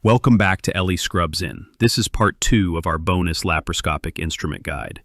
Welcome back to Ellie Scrubs In. This is part 2 of our bonus laparoscopic instrument guide.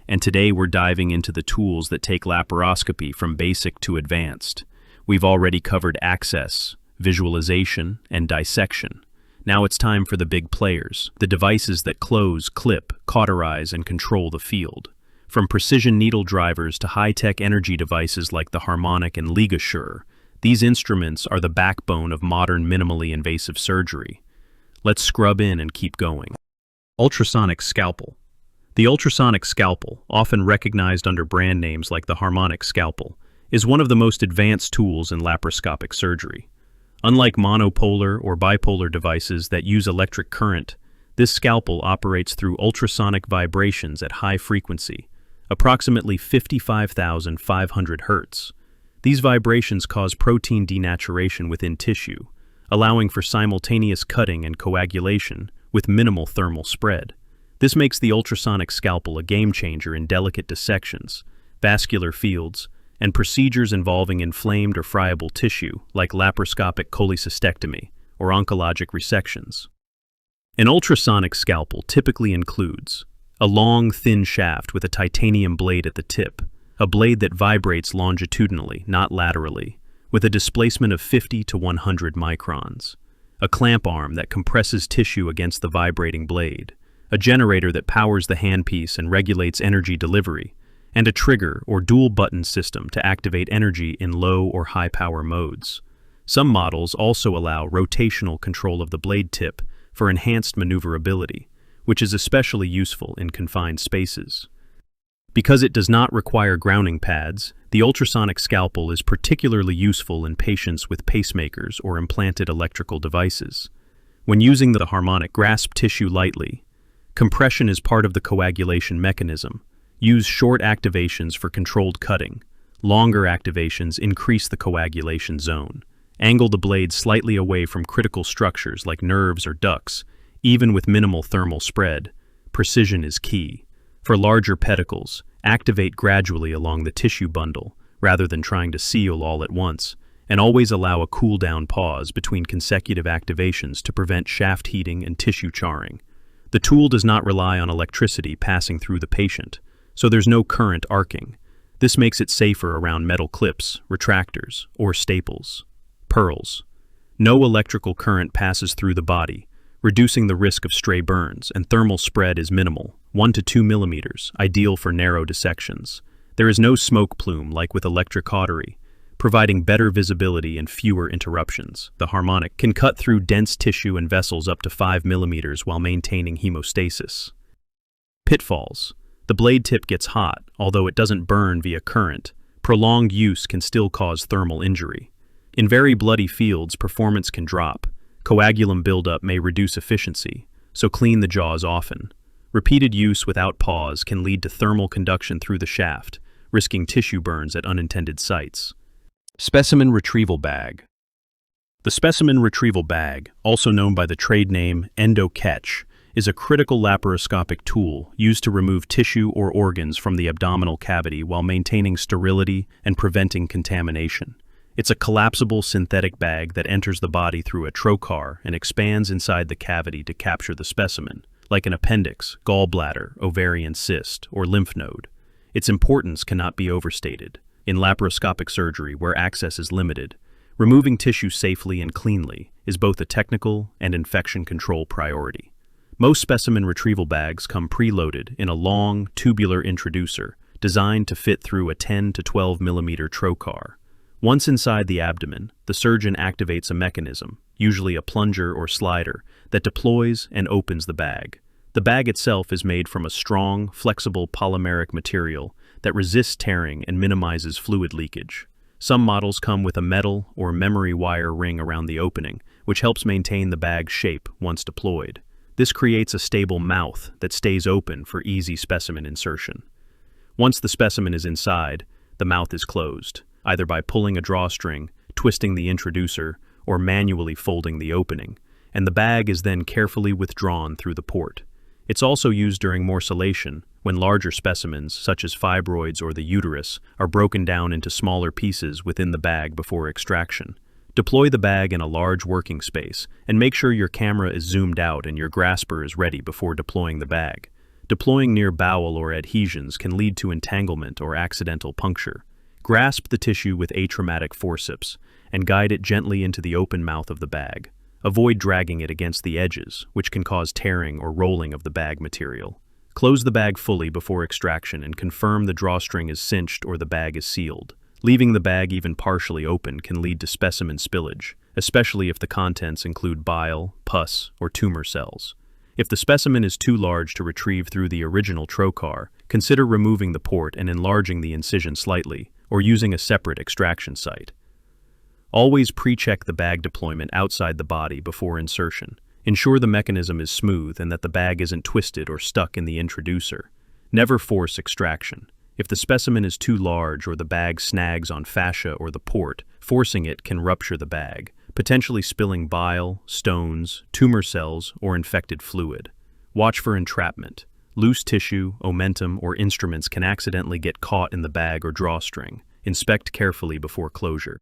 And today we're diving into the tools that take laparoscopy from basic to advanced. We've already covered access, visualization, and dissection. Now it's time for the big players, the devices that close, clip, cauterize, and control the field. From precision needle drivers to high-tech energy devices like the Harmonic and LigaSure, these instruments are the backbone of modern minimally invasive surgery. Let's scrub in and keep going. Ultrasonic Scalpel. The ultrasonic scalpel, often recognized under brand names like the Harmonic Scalpel, is one of the most advanced tools in laparoscopic surgery. Unlike monopolar or bipolar devices that use electric current, this scalpel operates through ultrasonic vibrations at high frequency, approximately 55,500 Hz. These vibrations cause protein denaturation within tissue, allowing for simultaneous cutting and coagulation with minimal thermal spread. This makes the ultrasonic scalpel a game-changer in delicate dissections, vascular fields, and procedures involving inflamed or friable tissue like laparoscopic cholecystectomy or oncologic resections. An ultrasonic scalpel typically includes a long, thin shaft with a titanium blade at the tip, a blade that vibrates longitudinally, not laterally, with a displacement of 50 to 100 microns, a clamp arm that compresses tissue against the vibrating blade, a generator that powers the handpiece and regulates energy delivery, and a trigger or dual button system to activate energy in low or high power modes. Some models also allow rotational control of the blade tip for enhanced maneuverability, which is especially useful in confined spaces. Because it does not require grounding pads, the ultrasonic scalpel is particularly useful in patients with pacemakers or implanted electrical devices. When using the harmonic, grasp tissue lightly. Compression is part of the coagulation mechanism. Use short activations for controlled cutting. Longer activations increase the coagulation zone. Angle the blade slightly away from critical structures like nerves or ducts, even with minimal thermal spread. Precision is key. For larger pedicles, activate gradually along the tissue bundle rather than trying to seal all at once, and always allow a cool-down pause between consecutive activations to prevent shaft heating and tissue charring. The tool does not rely on electricity passing through the patient, so there's no current arcing. This makes it safer around metal clips, retractors, or staples. Pearls. No electrical current passes through the body, reducing the risk of stray burns, and thermal spread is minimal, 1 to 2 millimeters, ideal for narrow dissections. There is no smoke plume like with electric cautery, providing better visibility and fewer interruptions. The Harmonic can cut through dense tissue and vessels up to 5 millimeters while maintaining hemostasis. Pitfalls. The blade tip gets hot, although it doesn't burn via current. Prolonged use can still cause thermal injury. In very bloody fields, performance can drop. Coagulum buildup may reduce efficiency, so clean the jaws often. Repeated use without pause can lead to thermal conduction through the shaft, risking tissue burns at unintended sites. Specimen Retrieval Bag. The Specimen Retrieval Bag, also known by the trade name Endo Catch, is a critical laparoscopic tool used to remove tissue or organs from the abdominal cavity while maintaining sterility and preventing contamination. It's a collapsible synthetic bag that enters the body through a trocar and expands inside the cavity to capture the specimen, like an appendix, gallbladder, ovarian cyst, or lymph node. Its importance cannot be overstated. In laparoscopic surgery, where access is limited, removing tissue safely and cleanly is both a technical and infection control priority. Most specimen retrieval bags come preloaded in a long, tubular introducer designed to fit through a 10 to 12 millimeter trocar. Once inside the abdomen, the surgeon activates a mechanism, usually a plunger or slider, that deploys and opens the bag. The bag itself is made from a strong, flexible polymeric material that resists tearing and minimizes fluid leakage. Some models come with a metal or memory wire ring around the opening, which helps maintain the bag's shape once deployed. This creates a stable mouth that stays open for easy specimen insertion. Once the specimen is inside, the mouth is closed, either by pulling a drawstring, twisting the introducer, or manually folding the opening, and the bag is then carefully withdrawn through the port. It's also used during morcellation, when larger specimens, such as fibroids or the uterus, are broken down into smaller pieces within the bag before extraction. Deploy the bag in a large working space, and make sure your camera is zoomed out and your grasper is ready before deploying the bag. Deploying near bowel or adhesions can lead to entanglement or accidental puncture. Grasp the tissue with atraumatic forceps and guide it gently into the open mouth of the bag. Avoid dragging it against the edges, which can cause tearing or rolling of the bag material. Close the bag fully before extraction and confirm the drawstring is cinched or the bag is sealed. Leaving the bag even partially open can lead to specimen spillage, especially if the contents include bile, pus, or tumor cells. If the specimen is too large to retrieve through the original trocar, consider removing the port and enlarging the incision slightly, or using a separate extraction site. Always pre-check the bag deployment outside the body before insertion. Ensure the mechanism is smooth and that the bag isn't twisted or stuck in the introducer. Never force extraction. If the specimen is too large or the bag snags on fascia or the port, forcing it can rupture the bag, potentially spilling bile, stones, tumor cells, or infected fluid. Watch for entrapment. Loose tissue, omentum, or instruments can accidentally get caught in the bag or drawstring. Inspect carefully before closure.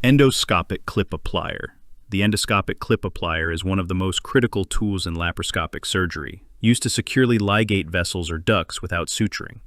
Endoscopic clip applier. The endoscopic clip applier is one of the most critical tools in laparoscopic surgery, used to securely ligate vessels or ducts without suturing.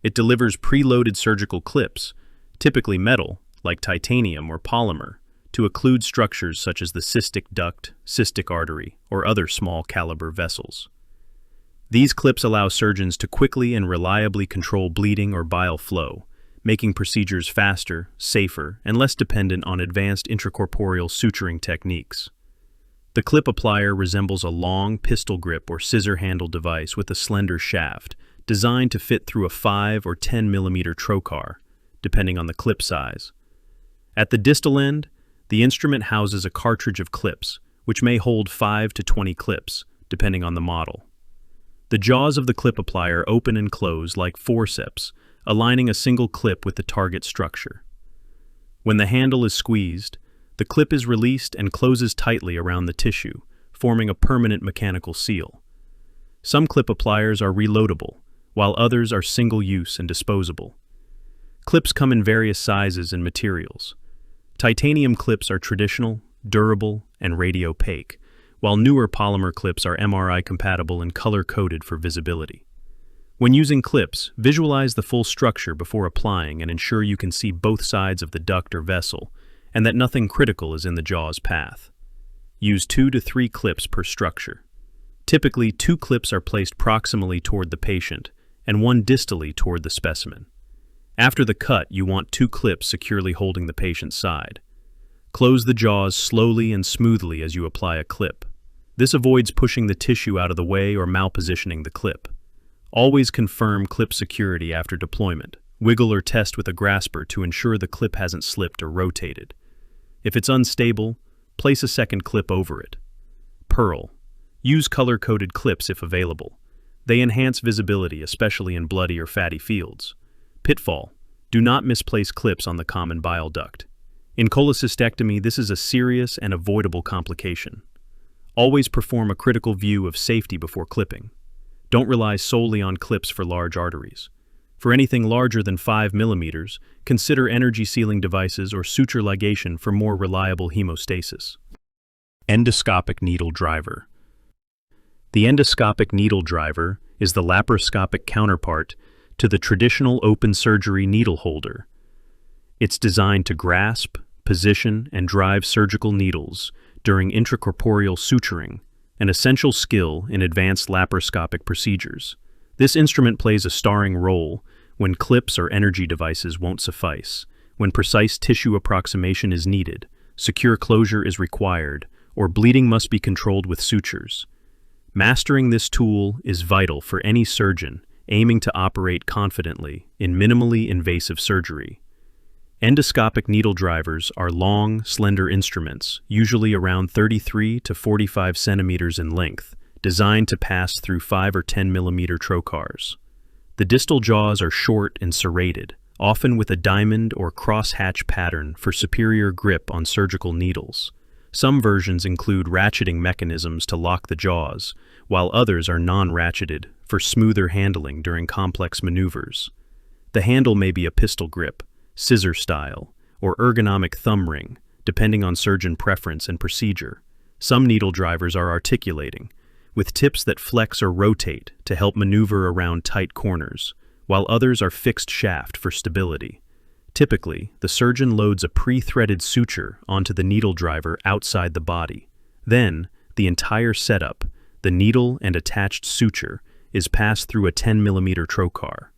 It delivers preloaded surgical clips, typically metal, like titanium or polymer, to occlude structures such as the cystic duct, cystic artery, or other small caliber vessels. These clips allow surgeons to quickly and reliably control bleeding or bile flow, making procedures faster, safer, and less dependent on advanced intracorporeal suturing techniques. The clip applier resembles a long pistol grip or scissor handle device with a slender shaft, designed to fit through a 5 or 10 millimeter trocar, depending on the clip size. At the distal end, the instrument houses a cartridge of clips, which may hold 5 to 20 clips, depending on the model. The jaws of the clip applier open and close like forceps, aligning a single clip with the target structure. When the handle is squeezed, the clip is released and closes tightly around the tissue, forming a permanent mechanical seal. Some clip appliers are reloadable, while others are single-use and disposable. Clips come in various sizes and materials. Titanium clips are traditional, durable, and radiopaque, while newer polymer clips are MRI-compatible and color-coded for visibility. When using clips, visualize the full structure before applying and ensure you can see both sides of the duct or vessel, and that nothing critical is in the jaw's path. Use 2 to 3 clips per structure. Typically, 2 clips are placed proximally toward the patient, and 1 distally toward the specimen. After the cut, you want 2 clips securely holding the patient's side. Close the jaws slowly and smoothly as you apply a clip. This avoids pushing the tissue out of the way or malpositioning the clip. Always confirm clip security after deployment. Wiggle or test with a grasper to ensure the clip hasn't slipped or rotated. If it's unstable, place a second clip over it. Pearl. Use color-coded clips if available. They enhance visibility, especially in bloody or fatty fields. Pitfall. Do not misplace clips on the common bile duct. In cholecystectomy, this is a serious and avoidable complication. Always perform a critical view of safety before clipping. Don't rely solely on clips for large arteries. For anything larger than 5 millimeters, consider energy-sealing devices or suture ligation for more reliable hemostasis. Endoscopic Needle Driver. The endoscopic needle driver is the laparoscopic counterpart to the traditional open surgery needle holder. It's designed to grasp, position, and drive surgical needles during intracorporeal suturing, an essential skill in advanced laparoscopic procedures. This instrument plays a starring role when clips or energy devices won't suffice, when precise tissue approximation is needed, secure closure is required, or bleeding must be controlled with sutures. Mastering this tool is vital for any surgeon aiming to operate confidently in minimally invasive surgery. Endoscopic needle drivers are long, slender instruments, usually around 33 to 45 centimeters in length, designed to pass through 5 or 10 millimeter trocars. The distal jaws are short and serrated, often with a diamond or crosshatch pattern for superior grip on surgical needles. Some versions include ratcheting mechanisms to lock the jaws, while others are non-ratcheted for smoother handling during complex maneuvers. The handle may be a pistol grip, scissor style, or ergonomic thumb ring, depending on surgeon preference and procedure. Some needle drivers are articulating, with tips that flex or rotate to help maneuver around tight corners, while others are fixed shaft for stability. Typically, the surgeon loads a pre-threaded suture onto the needle driver outside the body. Then, the entire setup, the needle and attached suture, is passed through a 10mm trocar.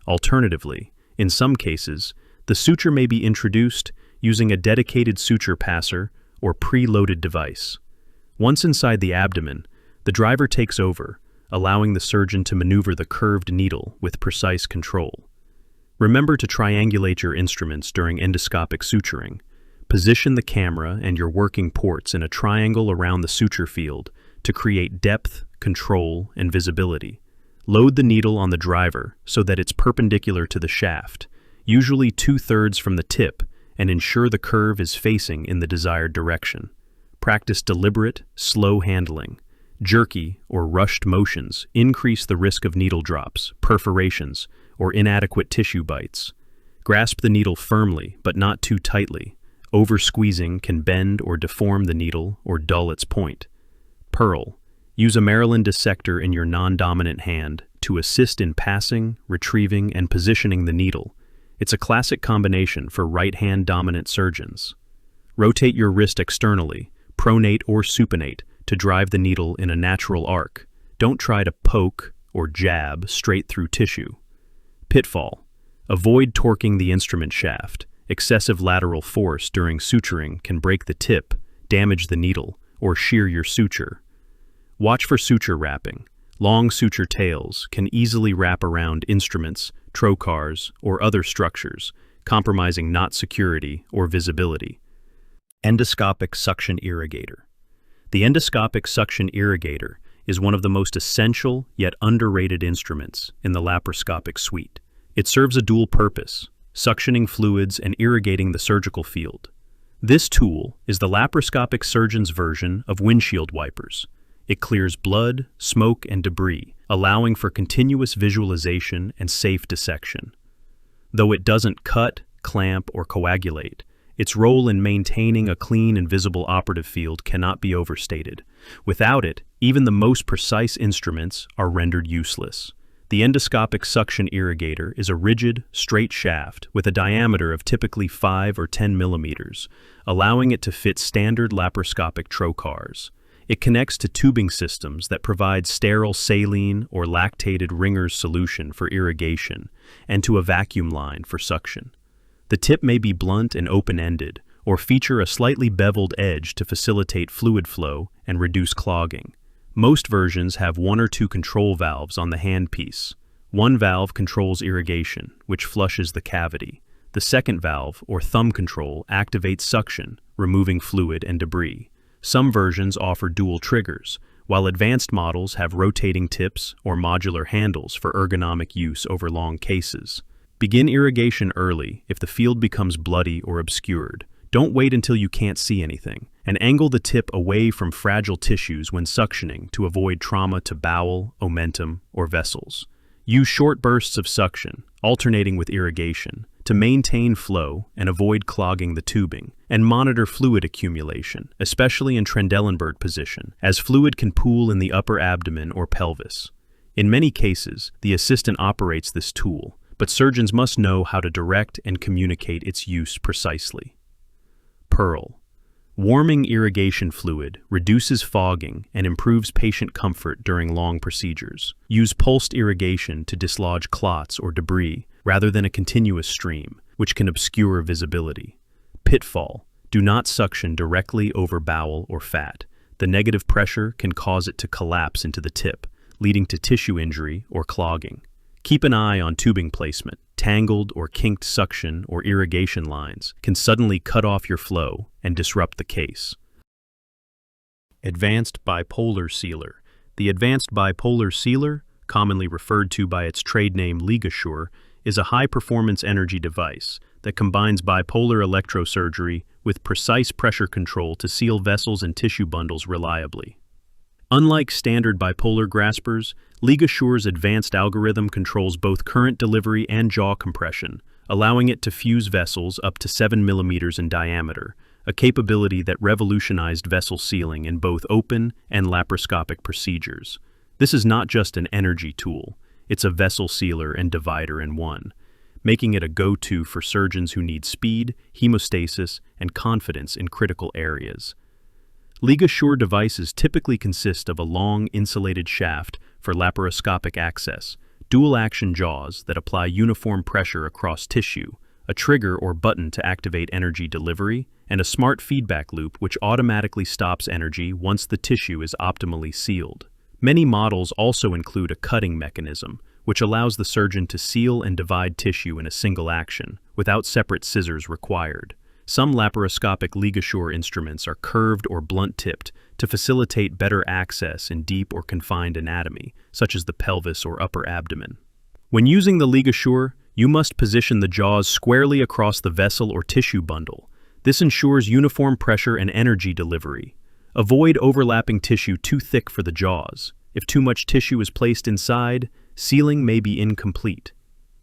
Alternatively, in some cases, the suture may be introduced using a dedicated suture passer or pre-loaded device. Once inside the abdomen, the driver takes over, allowing the surgeon to maneuver the curved needle with precise control. Remember to triangulate your instruments during endoscopic suturing. Position the camera and your working ports in a triangle around the suture field to create depth, control, and visibility. Load the needle on the driver so that it's perpendicular to the shaft, usually 2/3 from the tip, and ensure the curve is facing in the desired direction. Practice deliberate, slow handling. Jerky or rushed motions increase the risk of needle drops, perforations, or inadequate tissue bites. Grasp the needle firmly, but not too tightly. Over-squeezing can bend or deform the needle or dull its point. Pearl. Use a Maryland dissector in your non-dominant hand to assist in passing, retrieving, and positioning the needle. It's a classic combination for right-hand dominant surgeons. Rotate your wrist externally, pronate or supinate, to drive the needle in a natural arc. Don't try to poke or jab straight through tissue. Pitfall. Avoid torquing the instrument shaft. Excessive lateral force during suturing can break the tip, damage the needle, or shear your suture. Watch for suture wrapping. Long suture tails can easily wrap around instruments, trocars, or other structures, compromising knot security or visibility. Endoscopic Suction Irrigator. The endoscopic suction irrigator is one of the most essential yet underrated instruments in the laparoscopic suite. It serves a dual purpose, suctioning fluids and irrigating the surgical field. This tool is the laparoscopic surgeon's version of windshield wipers. It clears blood, smoke, and debris, allowing for continuous visualization and safe dissection. Though it doesn't cut, clamp, or coagulate, its role in maintaining a clean and visible operative field cannot be overstated. Without it, even the most precise instruments are rendered useless. The endoscopic suction irrigator is a rigid, straight shaft with a diameter of typically 5 or 10 millimeters, allowing it to fit standard laparoscopic trocars. It connects to tubing systems that provide sterile saline or lactated Ringer's solution for irrigation and to a vacuum line for suction. The tip may be blunt and open-ended, or feature a slightly beveled edge to facilitate fluid flow and reduce clogging. Most versions have 1 or 2 control valves on the handpiece. One valve controls irrigation, which flushes the cavity. The second valve, or thumb control, activates suction, removing fluid and debris. Some versions offer dual triggers, while advanced models have rotating tips or modular handles for ergonomic use over long cases. Begin irrigation early if the field becomes bloody or obscured. Don't wait until you can't see anything, and angle the tip away from fragile tissues when suctioning to avoid trauma to bowel, omentum, or vessels. Use short bursts of suction, alternating with irrigation, to maintain flow and avoid clogging the tubing, and monitor fluid accumulation, especially in Trendelenburg position, as fluid can pool in the upper abdomen or pelvis. In many cases, the assistant operates this tool, but surgeons must know how to direct and communicate its use precisely. Pearl. Warming irrigation fluid reduces fogging and improves patient comfort during long procedures. Use pulsed irrigation to dislodge clots or debris rather than a continuous stream, which can obscure visibility. Pitfall. Do not suction directly over bowel or fat. The negative pressure can cause it to collapse into the tip, leading to tissue injury or clogging. Keep an eye on tubing placement. Tangled or kinked suction or irrigation lines can suddenly cut off your flow and disrupt the case. Advanced Bipolar Sealer. The Advanced Bipolar Sealer, commonly referred to by its trade name LigaSure, is a high-performance energy device that combines bipolar electrosurgery with precise pressure control to seal vessels and tissue bundles reliably. Unlike standard bipolar graspers, LigaSure's advanced algorithm controls both current delivery and jaw compression, allowing it to fuse vessels up to 7 millimeters in diameter, a capability that revolutionized vessel sealing in both open and laparoscopic procedures. This is not just an energy tool, it's a vessel sealer and divider in one, making it a go-to for surgeons who need speed, hemostasis, and confidence in critical areas. LigaSure devices typically consist of a long, insulated shaft for laparoscopic access, dual-action jaws that apply uniform pressure across tissue, a trigger or button to activate energy delivery, and a smart feedback loop which automatically stops energy once the tissue is optimally sealed. Many models also include a cutting mechanism, which allows the surgeon to seal and divide tissue in a single action, without separate scissors required. Some laparoscopic LigaSure instruments are curved or blunt-tipped to facilitate better access in deep or confined anatomy, such as the pelvis or upper abdomen. When using the LigaSure, you must position the jaws squarely across the vessel or tissue bundle. This ensures uniform pressure and energy delivery. Avoid overlapping tissue too thick for the jaws. If too much tissue is placed inside, sealing may be incomplete.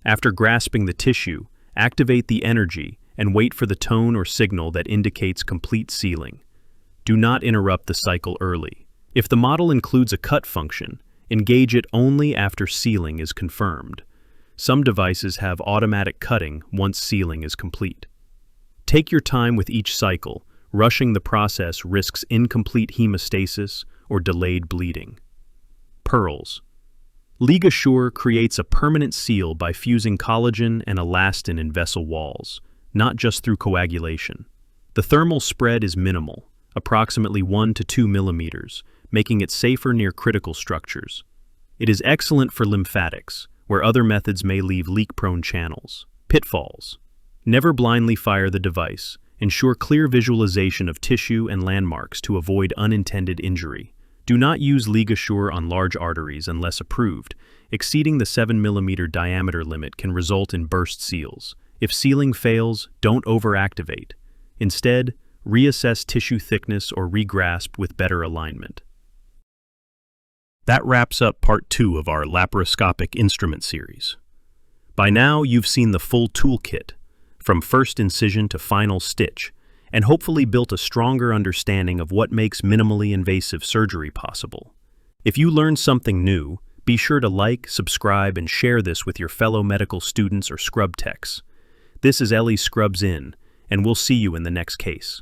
After grasping the tissue, activate the energy and wait for the tone or signal that indicates complete sealing. Do not interrupt the cycle early. If the model includes a cut function, engage it only after sealing is confirmed. Some devices have automatic cutting once sealing is complete. Take your time with each cycle. Rushing the process risks incomplete hemostasis or delayed bleeding. Pearls. LigaSure creates a permanent seal by fusing collagen and elastin in vessel walls, not just through coagulation. The thermal spread is minimal, approximately 1 to 2 millimeters, making it safer near critical structures. It is excellent for lymphatics, where other methods may leave leak-prone channels. Pitfalls. Never blindly fire the device. Ensure clear visualization of tissue and landmarks to avoid unintended injury. Do not use LigaSure on large arteries unless approved. Exceeding the 7 mm diameter limit can result in burst seals. If sealing fails, don't overactivate. Instead, reassess tissue thickness or regrasp with better alignment. That wraps up part 2 of our laparoscopic instrument series. By now, you've seen the full toolkit, from first incision to final stitch, and hopefully built a stronger understanding of what makes minimally invasive surgery possible. If you learned something new, be sure to like, subscribe, and share this with your fellow medical students or scrub techs. This is Ellie Scrubs In, and we'll see you in the next case.